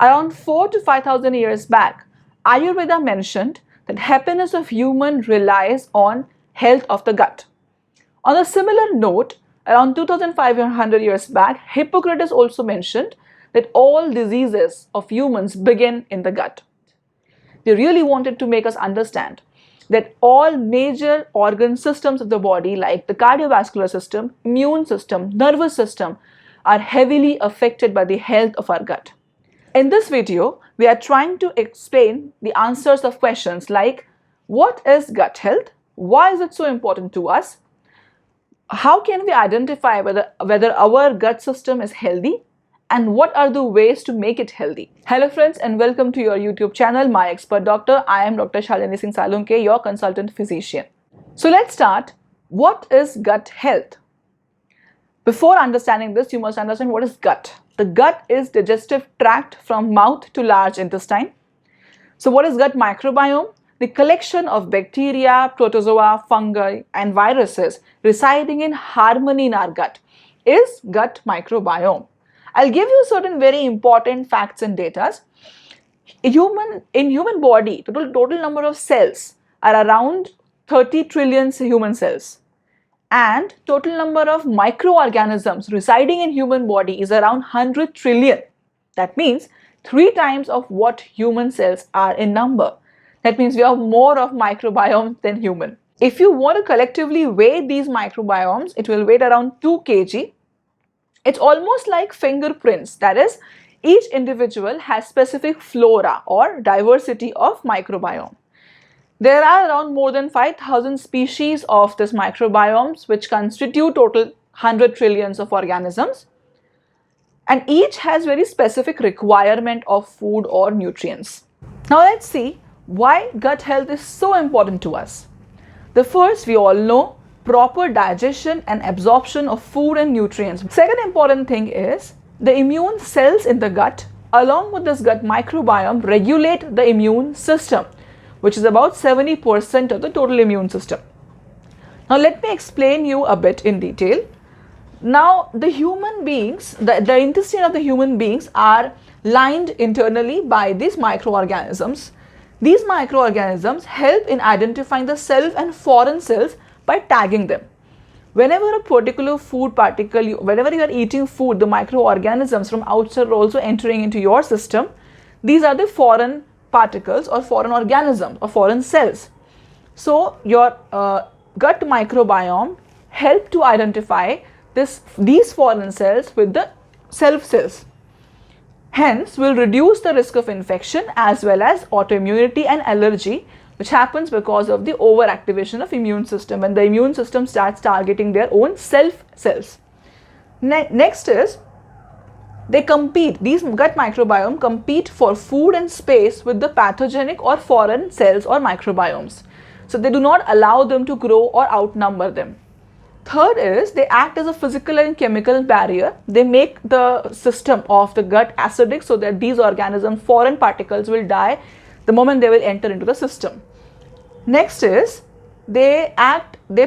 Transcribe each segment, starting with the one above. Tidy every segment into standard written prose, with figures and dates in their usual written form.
Around 4,000 to 5,000 years back, Ayurveda mentioned that happiness of human relies on health of the gut. On a similar note, around 2,500 years back, Hippocrates also mentioned that all diseases of humans begin in the gut. They really wanted to make us understand that all major organ systems of the body, like the cardiovascular system, immune system, nervous system, are heavily affected by the health of our gut. In this video, we are trying to explain the answers of questions like, what is gut health? Why is it so important to us? How can we identify whether our gut system is healthy? And what are the ways to make it healthy? Hello friends, and welcome to your YouTube channel, My Expert Doctor. I am Dr. Shalini Singh Salunke, your consultant physician. So let's start. What is gut health? Before understanding this, you must understand what is gut. The gut is digestive tract from mouth to large intestine. So what is gut microbiome? The collection of bacteria, protozoa, fungi, and viruses residing in harmony in our gut is gut microbiome. I'll give you certain very important facts and data. In human body, total number of cells are around 30 trillion human cells. And total number of microorganisms residing in human body is around 100 trillion. That means 3 times of what human cells are in number. That means we have more of microbiome than human. If you want to collectively weigh these microbiomes, it will weigh around 2 kg. It's almost like fingerprints. That is, each individual has specific flora or diversity of microbiome. There are around more than 5,000 species of this microbiomes, which constitute total 100 trillions of organisms. And each has very specific requirement of food or nutrients. Now let's see why gut health is so important to us. The first, we all know, proper digestion and absorption of food and nutrients. Second important thing is the immune cells in the gut, along with this gut microbiome, regulate the immune system, which is about 70% of the total immune system. Now let me explain you a bit in detail. Now the human beings, the intestine of the human beings are lined internally by these microorganisms. These microorganisms help in identifying the self and foreign cells by tagging them. Whenever a particular food particle, whenever you are eating food, the microorganisms from outside are also entering into your system. These are the foreign particles or foreign organisms or foreign cells. So your gut microbiome help to identify these foreign cells with the self cells. Hence, will reduce the risk of infection as well as autoimmunity and allergy, which happens because of the overactivation of immune system when the immune system starts targeting their own self cells. Next is, they compete, these gut microbiome compete for food and space with the pathogenic or foreign cells or microbiomes. So they do not allow them to grow or outnumber them. Third is, they act as a physical and chemical barrier. They make the system of the gut acidic so that these organisms, foreign particles, will die the moment they will enter into the system. Next is, they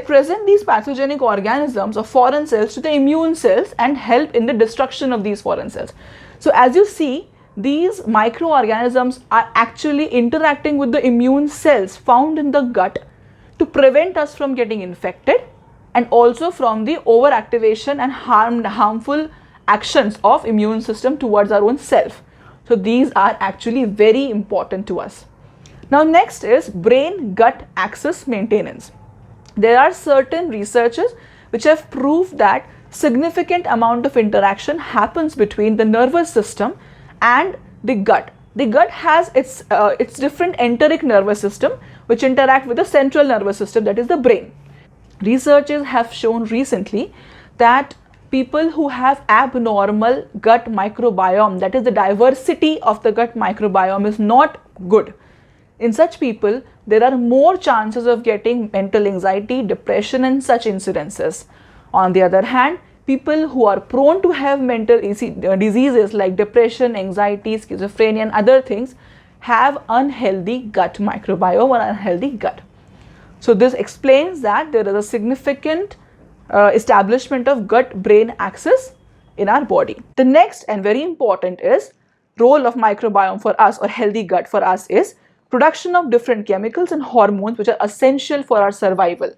present these pathogenic organisms or foreign cells to the immune cells and help in the destruction of these foreign cells. So as you see, these microorganisms are actually interacting with the immune cells found in the gut to prevent us from getting infected and also from the overactivation and harmful actions of immune system towards our own self. So these are actually very important to us. Now next is brain-gut axis maintenance. There are certain researchers which have proved that significant amount of interaction happens between the nervous system and the gut. The gut has its different enteric nervous system which interact with the central nervous system, that is the brain. Researchers have shown recently that people who have abnormal gut microbiome, that is the diversity of the gut microbiome, is not good. In such people, there are more chances of getting mental anxiety, depression, and such incidences. On the other hand, people who are prone to have mental diseases like depression, anxiety, schizophrenia, and other things have unhealthy gut microbiome or unhealthy gut. So this explains that there is a significant establishment of gut-brain axis in our body. The next and very important is role of microbiome for us, or healthy gut for us, is production of different chemicals and hormones which are essential for our survival.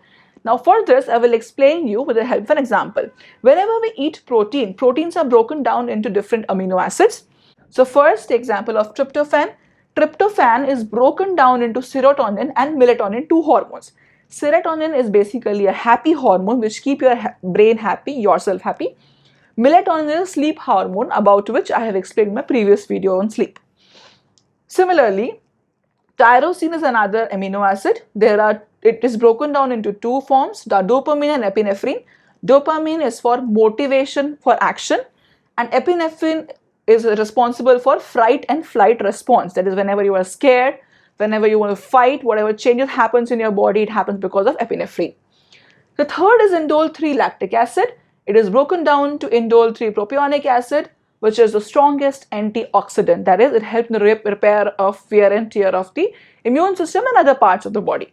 Now for this, I will explain you with the help of an example. Whenever we eat protein, proteins are broken down into different amino acids. So first example of tryptophan. Tryptophan is broken down into serotonin and melatonin, two hormones. Serotonin is basically a happy hormone which keep your brain happy, yourself happy. Melatonin is a sleep hormone, about which I have explained in my previous video on sleep. Similarly, tyrosine is another amino acid. It is broken down into two forms, the dopamine and epinephrine. Dopamine is for motivation for action, and epinephrine is responsible for fright and flight response. That is, whenever you are scared, whenever you want to fight, whatever changes happens in your body, it happens because of epinephrine. The third is indole 3 lactic acid. It is broken down to indole 3 propionic acid, which is the strongest antioxidant. That is, it helps in the repair of wear and tear of the immune system and other parts of the body.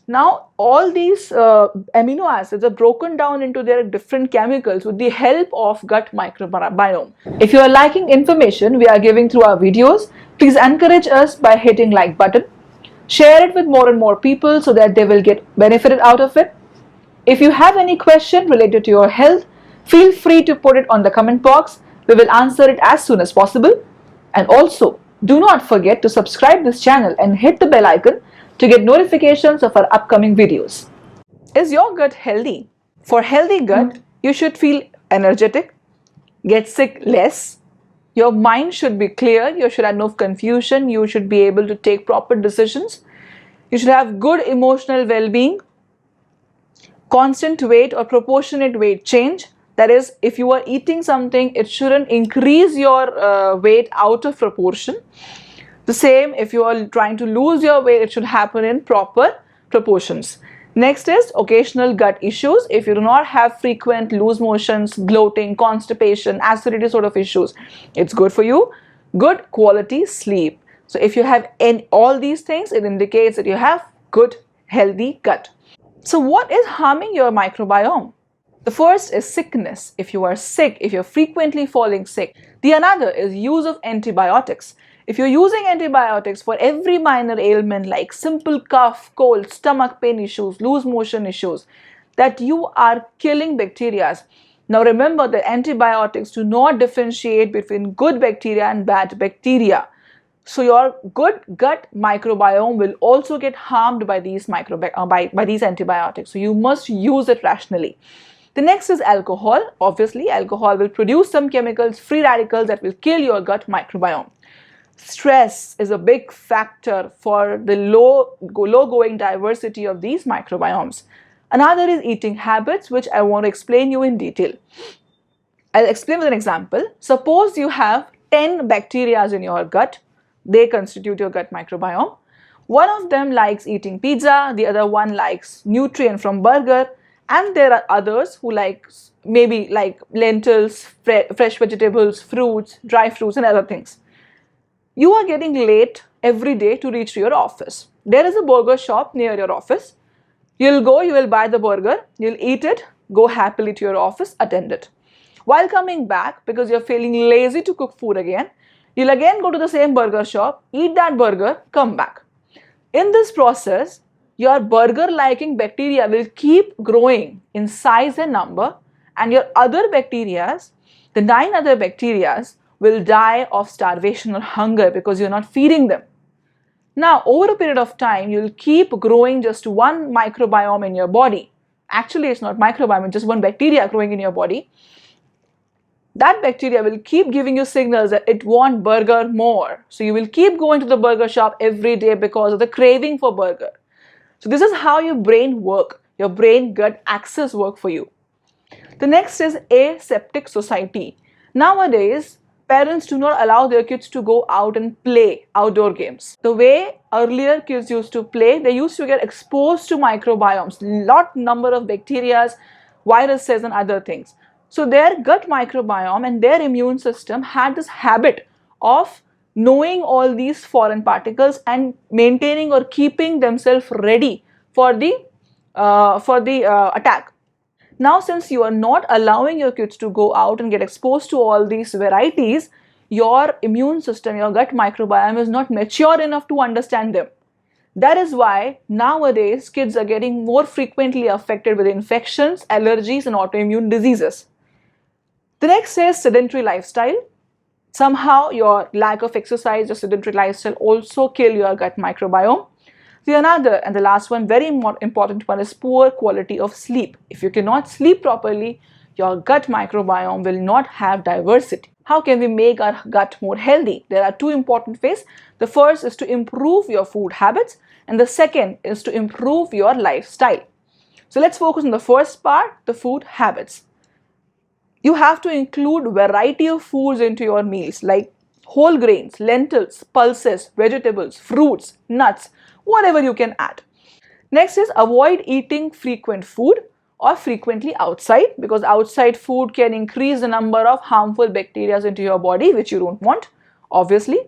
Now, all these amino acids are broken down into their different chemicals with the help of gut microbiome. If you are liking information we are giving through our videos, please encourage us by hitting like button. Share it with more and more people so that they will get benefited out of it. If you have any question related to your health, feel free to put it on the comment box. We will answer it as soon as possible. And also, do not forget to subscribe this channel and hit the bell icon to get notifications of our upcoming videos. Is your gut healthy? For healthy gut, you should feel energetic, get sick less, your mind should be clear, you should have no confusion, you should be able to take proper decisions, you should have good emotional well-being, constant weight or proportionate weight change. That is, if you are eating something, it shouldn't increase your weight out of proportion. The same, if you are trying to lose your weight, it should happen in proper proportions. Next is occasional gut issues. If you do not have frequent loose motions, bloating, constipation, acidity sort of issues, it's good for you. Good quality sleep. So if you have all these things, it indicates that you have good, healthy gut. So what is harming your microbiome? The first is sickness. If you are sick, if you're frequently falling sick. The another is use of antibiotics. If you're using antibiotics for every minor ailment like simple cough, cold, stomach pain issues, loose motion issues, that you are killing bacteria. Now remember that antibiotics do not differentiate between good bacteria and bad bacteria. So your good gut microbiome will also get harmed by these antibiotics. So you must use it rationally. The next is alcohol. Obviously, alcohol will produce some chemicals, free radicals, that will kill your gut microbiome. Stress is a big factor for the low going diversity of these microbiomes. Another is eating habits, which I want to explain you in detail. I'll explain with an example. Suppose you have 10 bacteria in your gut. They constitute your gut microbiome. One of them likes eating pizza, the other one likes nutrient from burger, and there are others who maybe like lentils, fresh vegetables, fruits, dry fruits and other things. You are getting late every day to reach to your office. There is a burger shop near your office. You'll go, you will buy the burger, you'll eat it, go happily to your office, attend it. While coming back, because you're feeling lazy to cook food again, you'll again go to the same burger shop, eat that burger, come back. In this process, your burger-liking bacteria will keep growing in size and number, and your other bacteria, the 9 other bacteria, will die of starvation or hunger because you're not feeding them. Now, over a period of time, you'll keep growing just one microbiome in your body. Actually, it's not microbiome, it's just one bacteria growing in your body. That bacteria will keep giving you signals that it wants burger more. So you will keep going to the burger shop every day because of the craving for burger. So this is how your brain works. Your brain-gut axis work for you. The next is aseptic society. Nowadays, parents do not allow their kids to go out and play outdoor games. The way earlier kids used to play, they used to get exposed to microbiomes, number of bacteria, viruses and other things. So their gut microbiome and their immune system had this habit of knowing all these foreign particles and maintaining or keeping themselves ready for the attack. Now, since you are not allowing your kids to go out and get exposed to all these varieties, your immune system, your gut microbiome is not mature enough to understand them. That is why nowadays kids are getting more frequently affected with infections, allergies, and autoimmune diseases. The next is sedentary lifestyle. Somehow your lack of exercise, your sedentary lifestyle also kill your gut microbiome. The another and the last one, very important one, is poor quality of sleep. If you cannot sleep properly, your gut microbiome will not have diversity. How can we make our gut more healthy? There are two important ways. The first is to improve your food habits, and the second is to improve your lifestyle. So let's focus on the first part, the food habits. You have to include variety of foods into your meals like whole grains, lentils, pulses, vegetables, fruits, nuts, whatever you can add. Next is avoid eating frequent food or frequently outside, because outside food can increase the number of harmful bacteria into your body, which you don't want, obviously.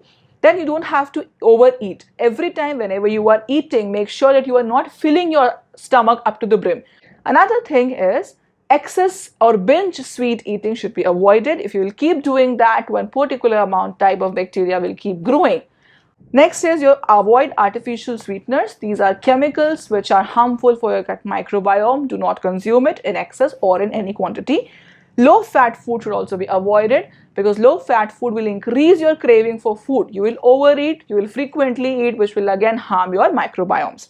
Then you don't have to overeat. Every time whenever you are eating, make sure that you are not filling your stomach up to the brim. Another thing is excess or binge sweet eating should be avoided. If you will keep doing that, one particular amount type of bacteria will keep growing. Next is you avoid artificial sweeteners. These are chemicals which are harmful for your gut microbiome. Do not consume it in excess or in any quantity. Low fat food should also be avoided, because low fat food will increase your craving for food. You will overeat, you will frequently eat, which will again harm your microbiomes.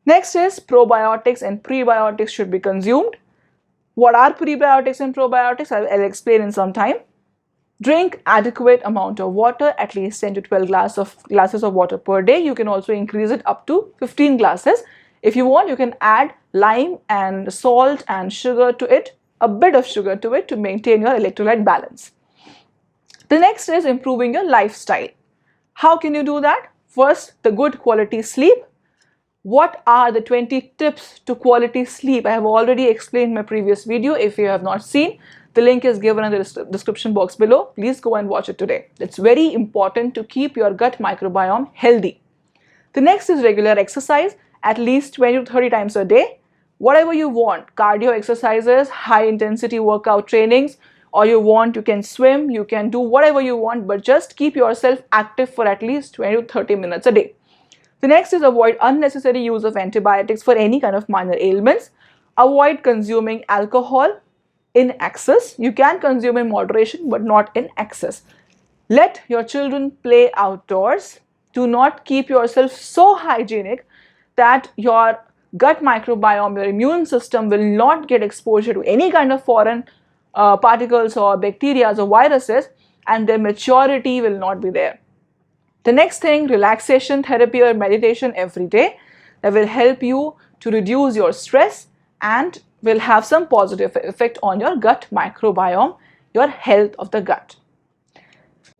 Next is probiotics and prebiotics should be consumed. What are prebiotics and probiotics? I'll explain in some time. Drink adequate amount of water, at least 10 to 12 glasses of water per day. You can also increase it up to 15 glasses. If you want, you can add lime and salt and sugar to it, a bit of sugar to it, to maintain your electrolyte balance. The next is improving your lifestyle. How can you do that? First, the good quality sleep. What are the 20 tips to quality sleep? I have already explained in my previous video. If you have not seen, the link is given in the description box below. Please go and watch it today. It's very important to keep your gut microbiome healthy. The next is regular exercise, at least 20 to 30 times a day. Whatever you want, cardio exercises, high intensity workout trainings, or you can swim, you can do whatever you want, but just keep yourself active for at least 20 to 30 minutes a day. The next is avoid unnecessary use of antibiotics for any kind of minor ailments. Avoid consuming alcohol in excess. You can consume in moderation, but not in excess. Let your children play outdoors. Do not keep yourself so hygienic that your gut microbiome, your immune system will not get exposure to any kind of foreign particles or bacteria or viruses, and their maturity will not be there. The next thing, relaxation therapy or meditation every day, that will help you to reduce your stress and will have some positive effect on your gut microbiome, your health of the gut.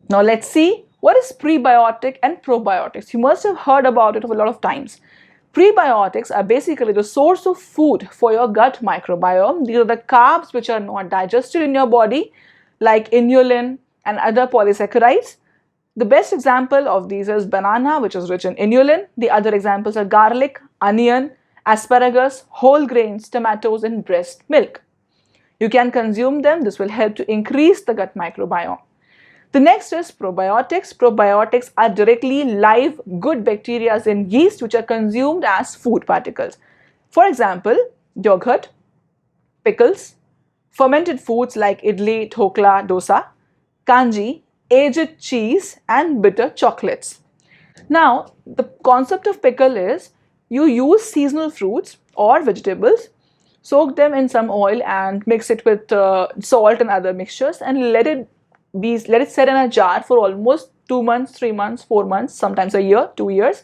Now let's see what is prebiotic and probiotics. You must have heard about it a lot of times. Prebiotics are basically the source of food for your gut microbiome. These are the carbs which are not digested in your body, like inulin and other polysaccharides. The best example of these is banana, which is rich in inulin. The other examples are garlic, onion, asparagus, whole grains, tomatoes, and breast milk. You can consume them. This will help to increase the gut microbiome. The next is probiotics. Probiotics are directly live good bacteria in yeast which are consumed as food particles. For example, yogurt, pickles, fermented foods like idli, dhokla, dosa, kanji, aged cheese, and bitter chocolates. Now, the concept of pickle is you use seasonal fruits or vegetables, soak them in some oil and mix it with salt and other mixtures, and let it set in a jar for almost 2 months, 3 months, 4 months, sometimes a year, 2 years.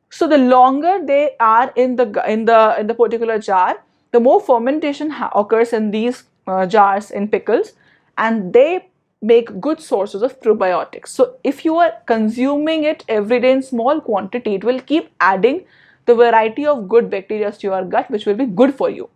So the longer they are in the particular jar, the more fermentation occurs in these jars in pickles, and they make good sources of probiotics. So if you are consuming it every day in small quantity, it will keep adding the variety of good bacteria to your gut, which will be good for you.